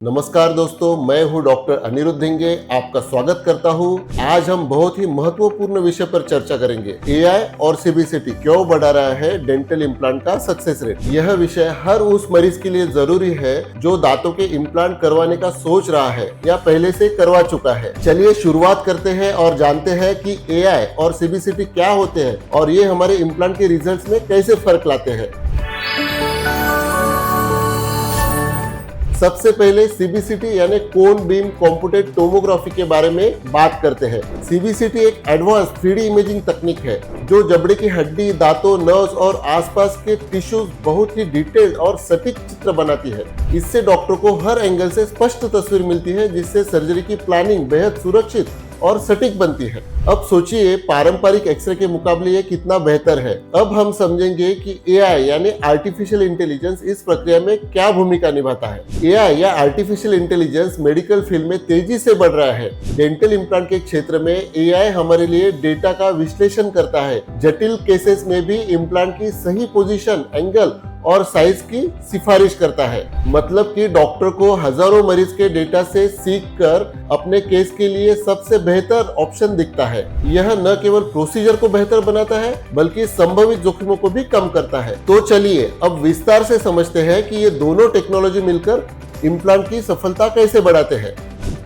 नमस्कार दोस्तों, मैं हूं डॉक्टर अनिरुद्ध हिंगे। आपका स्वागत करता हूं। आज हम बहुत ही महत्वपूर्ण विषय पर चर्चा करेंगे। एआई और सीबीसीटी क्यों बढ़ा रहा है डेंटल इम्प्लांट का सक्सेस रेट। यह विषय हर उस मरीज के लिए जरूरी है जो दांतों के इम्प्लांट करवाने का सोच रहा है या पहले से करवा चुका है। चलिए शुरुआत करते हैं और जानते हैं कि एआई और सीबीसीटी क्या होते हैं और ये हमारे इम्प्लांट के रिजल्ट्स में कैसे फर्क लाते हैं। सबसे पहले सीबीसीटी यानी कोन बीम कंप्यूटेड टोमोग्राफी के बारे में बात करते हैं। सीबीसीटी एक एडवांस 3D इमेजिंग तकनीक है जो जबड़े की हड्डी, दांतों, नर्व्स और आसपास के टिश्यूज बहुत ही डिटेल्ड और सटीक चित्र बनाती है। इससे डॉक्टर को हर एंगल से स्पष्ट तस्वीर मिलती है, जिससे सर्जरी की प्लानिंग बेहद सुरक्षित और सटीक बनती है। अब सोचिए, पारंपरिक एक्सरे के मुकाबले ये कितना बेहतर है। अब हम समझेंगे कि एआई यानी आर्टिफिशियल इंटेलिजेंस इस प्रक्रिया में क्या भूमिका निभाता है। एआई या आर्टिफिशियल इंटेलिजेंस मेडिकल फील्ड में तेजी से बढ़ रहा है। डेंटल इम्प्लांट के क्षेत्र में एआई हमारे लिए डेटा का विश्लेषण करता है। जटिल केसेस में भी इम्प्लांट की सही पोजीशन, एंगल और साइज की सिफारिश करता है। मतलब कि डॉक्टर को हजारों मरीज के डेटा से सीखकर अपने केस के लिए सबसे बेहतर ऑप्शन दिखता है। यह न केवल प्रोसीजर को बेहतर बनाता है बल्कि संभावित जोखिमों को भी कम करता है। तो चलिए अब विस्तार से समझते हैं कि ये दोनों टेक्नोलॉजी मिलकर इम्प्लांट की सफलता कैसे बढ़ाते हैं।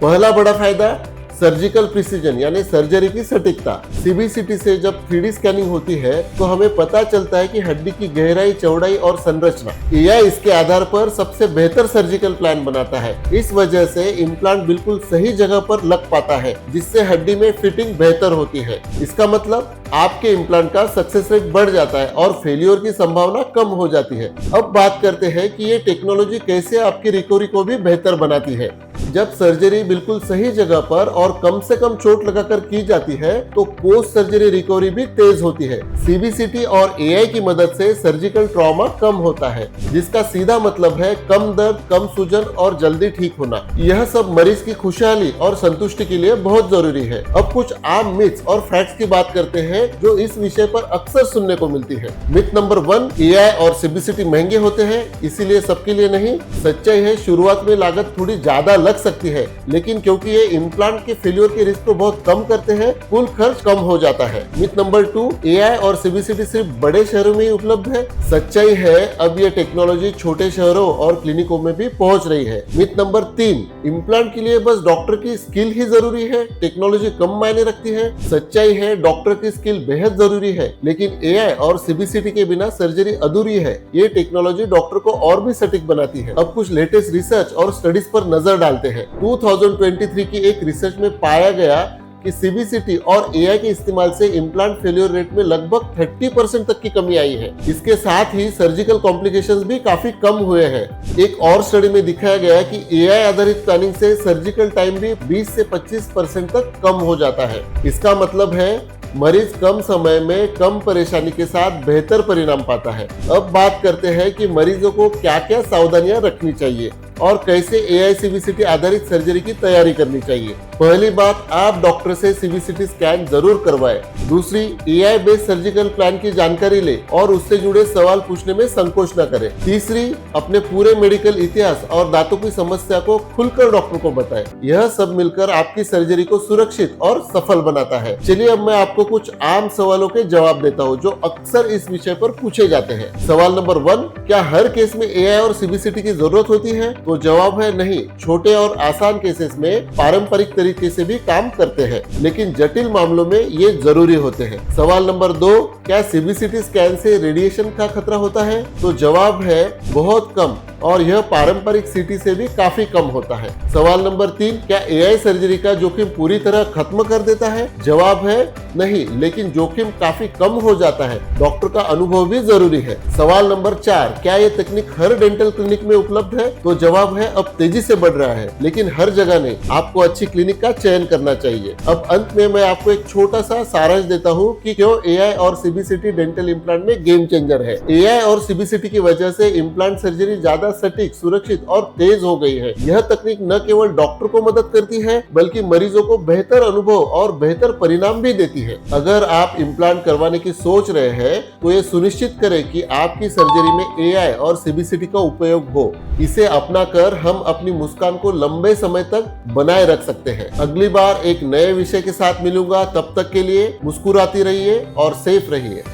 पहला बड़ा फायदा, सर्जिकल प्रिसीजन यानी सर्जरी की सटीकता। सीबीसीटी से जब 3D स्कैनिंग होती है तो हमें पता चलता है कि हड्डी की गहराई, चौड़ाई और संरचना। एआई इसके आधार पर सबसे बेहतर सर्जिकल प्लान बनाता है। इस वजह से इम्प्लांट बिल्कुल सही जगह पर लग पाता है, जिससे हड्डी में फिटिंग बेहतर होती है। इसका मतलब आपके इम्प्लांट का सक्सेस रेट बढ़ जाता है और फेलियर की संभावना कम हो जाती है। अब बात करते हैं कि ये टेक्नोलॉजी कैसे आपकी रिकवरी को भी बेहतर बनाती है। जब सर्जरी बिल्कुल सही जगह पर और कम से कम चोट लगाकर की जाती है तो पोस्ट सर्जरी रिकवरी भी तेज होती है। सीबीसीटी और एआई की मदद से सर्जिकल ट्रॉमा कम होता है, जिसका सीधा मतलब है कम दर्द, कम सूजन और जल्दी ठीक होना। यह सब मरीज की खुशहाली और संतुष्टि के लिए बहुत जरूरी है। अब कुछ आम मिथ्स और फैक्ट्स की बात करते हैं जो इस विषय पर अक्सर सुनने को मिलती है। मिथ नंबर 1, एआई और सीबीसीटी महंगे होते हैं, इसीलिए सबके लिए नहीं। सच्चाई है, शुरुआत में लागत थोड़ी ज्यादा लग सकती है, लेकिन क्योंकि ये इम्प्लांट के फेलियर के रिस्क को बहुत कम करते हैं, कुल खर्च कम हो जाता है। मिथ नंबर 2, एआई और सीबीसीटी सिर्फ बड़े शहरों में ही उपलब्ध है। सच्चाई है, अब ये टेक्नोलॉजी छोटे शहरों और क्लिनिकों में भी पहुंच रही है। मिथ नंबर 3, इम्प्लांट के लिए बस डॉक्टर की स्किल ही जरूरी है, टेक्नोलॉजी कम मायने रखती है। सच्चाई है, डॉक्टर की स्किल बेहद जरूरी है, लेकिन एआई और सीबीसीटी के बिना सर्जरी अधूरी है। ये टेक्नोलॉजी डॉक्टर को और भी सटीक बनाती है। अब कुछ लेटेस्ट रिसर्च और स्टडीज पर नजर डालते हैं। 2023 की एक रिसर्च में पाया गया कि सीबीसीटी और एआई के इस्तेमाल से इम्प्लांट फेलियर रेट में लगभग 30% तक की कमी आई है। इसके साथ ही सर्जिकल कॉम्प्लिकेशंस भी काफी कम हुए हैं। एक और स्टडी में दिखाया गया कि एआई आधारित प्लानिंग से सर्जिकल टाइम भी 20 से 25% तक कम हो जाता है। इसका मतलब है मरीज कम समय में कम परेशानी के साथ बेहतर परिणाम पाता है। अब बात करते हैं कि मरीजों को क्या क्या सावधानियां रखनी चाहिए और कैसे एआई सीबीसीटी आधारित सर्जरी की तैयारी करनी चाहिए। पहली बात, आप डॉक्टर से सीबीसीटी स्कैन जरूर करवाएं। दूसरी, एआई बेस्ड सर्जिकल प्लान की जानकारी ले और उससे जुड़े सवाल पूछने में संकोच न करें। तीसरी, अपने पूरे मेडिकल इतिहास और दांतों की समस्या को खुलकर डॉक्टर को बताएं। यह सब मिलकर आपकी सर्जरी को सुरक्षित और सफल बनाता है। चलिए अब मैं आपको कुछ आम सवालों के जवाब देता हूँ जो अक्सर इस विषय पर पूछे जाते हैं। सवाल नंबर 1, क्या हर केस में एआई और सीबीसीटी की जरूरत होती है? तो जवाब है नहीं। छोटे और आसान केसेस में पारंपरिक तरीके से भी काम करते हैं, लेकिन जटिल मामलों में ये जरूरी होते हैं। सवाल नंबर 2, क्या सीबीसीटी स्कैन से रेडिएशन का खतरा होता है? तो जवाब है बहुत कम और यह पारंपरिक सीटी से भी काफी कम होता है। सवाल नंबर 3, क्या एआई सर्जरी का जोखिम पूरी तरह खत्म कर देता है? जवाब है नहीं, लेकिन जोखिम काफी कम हो जाता है। डॉक्टर का अनुभव भी जरूरी है। सवाल नंबर 4, क्या ये तकनीक हर डेंटल क्लिनिक में उपलब्ध है? तो जवाब है अब तेजी से बढ़ रहा है, लेकिन हर जगह नहीं। आपको अच्छी क्लिनिक का चयन करना चाहिए। अब अंत में मैं आपको एक छोटा सा सारांश देता हूँ कि क्यों एआई और सीबीसीटी डेंटल इम्प्लांट में गेम चेंजर है। एआई और सीबीसीटी की वजह से इम्प्लांट सर्जरी ज्यादा सटीक, सुरक्षित और तेज हो गई है। यह तकनीक न केवल डॉक्टर को मदद करती है बल्कि मरीजों को बेहतर अनुभव और बेहतर परिणाम भी देती है। अगर आप इम्प्लांट करवाने की सोच रहे हैं तो ये सुनिश्चित करें कि आपकी सर्जरी में एआई और सीबीसीटी का उपयोग हो। इसे अपना बनाकर हम अपनी मुस्कान को लंबे समय तक बनाए रख सकते हैं। अगली बार एक नए विषय के साथ मिलूंगा, तब तक के लिए मुस्कुराती रहिए और सेफ रहिए।